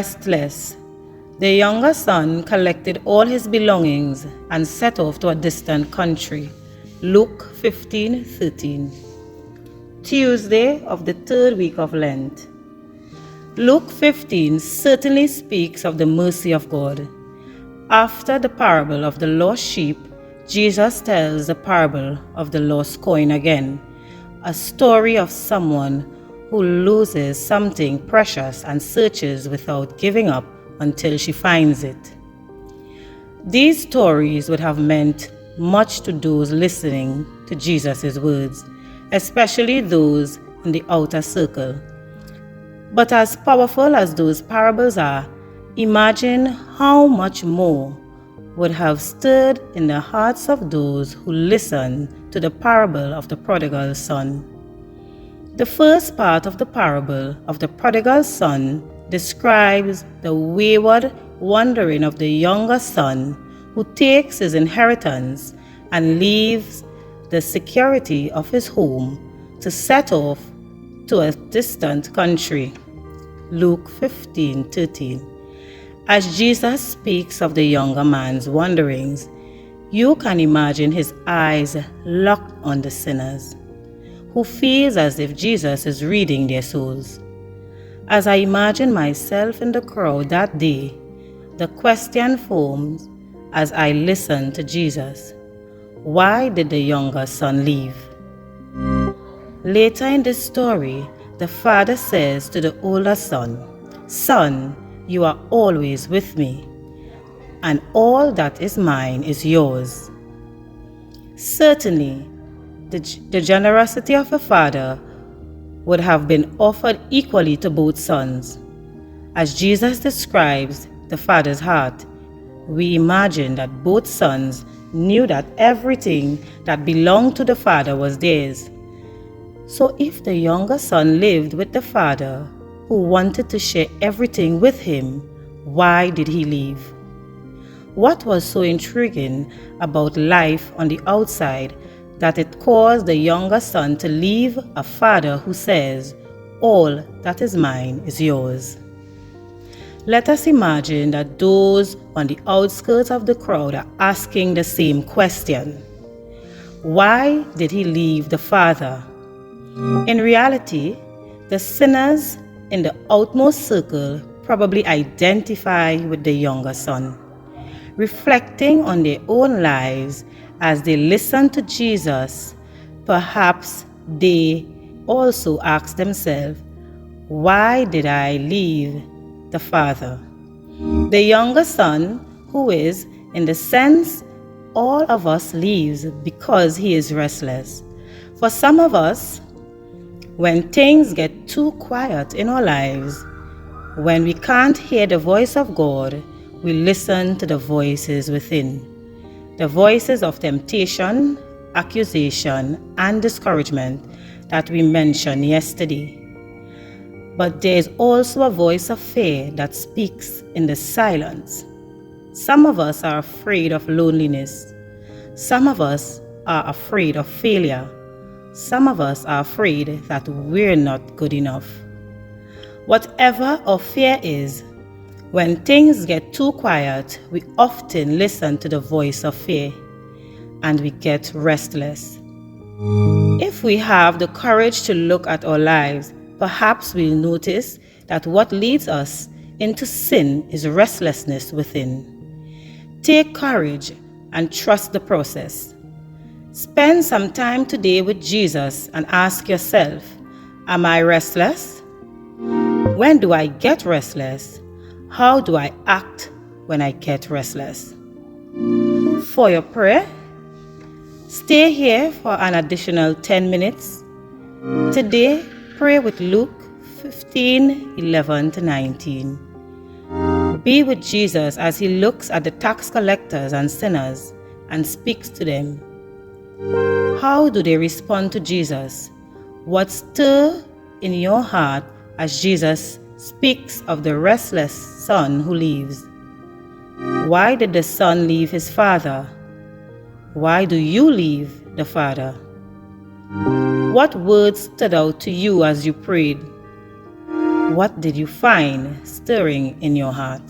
Restless, the younger son collected all his belongings and set off to a distant country. Luke 15:13. Tuesday of the third week of Lent. Luke 15 certainly speaks of the mercy of God. After the parable of the lost sheep, Jesus tells the parable of the lost coin again, a story of someone who loses something precious and searches without giving up until she finds it. These stories would have meant much to those listening to Jesus' words, especially those in the outer circle. But as powerful as those parables are, imagine how much more would have stirred in the hearts of those who listen to the parable of the prodigal son. The first part of the parable of the prodigal son describes the wayward wandering of the younger son who takes his inheritance and leaves the security of his home to set off to a distant country. Luke 15:13. As Jesus speaks of the younger man's wanderings, you can imagine his eyes locked on the sinners, who feels as if Jesus is reading their souls. As I imagine myself in the crowd that day, the question forms as I listen to Jesus: why did the younger son leave? Later in this story, the father says to the older son, "Son, you are always with me, and all that is mine is yours." Certainly, the generosity of a father would have been offered equally to both sons. As Jesus describes the father's heart, we imagine that both sons knew that everything that belonged to the father was theirs. So if the younger son lived with the father, who wanted to share everything with him, why did he leave? What was so intriguing about life on the outside that it caused the younger son to leave a father who says, "All that is mine is yours"? Let us imagine that those on the outskirts of the crowd are asking the same question. Why did he leave the father? In reality, the sinners in the outmost circle probably identify with the younger son. Reflecting on their own lives as they listen to Jesus, perhaps they also ask themselves, why did I leave the father? The younger son, who is, in the sense, all of us leaves because he is restless. For some of us, when things get too quiet in our lives, when we can't hear the voice of God, we listen to the voices within. The voices of temptation, accusation, and discouragement that we mentioned yesterday. But there is also a voice of fear that speaks in the silence. Some of us are afraid of loneliness. Some of us are afraid of failure. Some of us are afraid that we're not good enough. Whatever our fear is, when things get too quiet, we often listen to the voice of fear and we get restless. If we have the courage to look at our lives, perhaps we'll notice that what leads us into sin is restlessness within. Take courage and trust the process. Spend some time today with Jesus and ask yourself, am I restless? When do I get restless? How do I act when I get restless? For your prayer, stay here for an additional 10 minutes. Today, pray with Luke 15:11-19. Be with Jesus as he looks at the tax collectors and sinners and speaks to them. How do they respond to Jesus? What stirs in your heart as Jesus speaks of the restless son who leaves? Why did the son leave his father? Why do you leave the father? What words stood out to you as you prayed? What did you find stirring in your heart?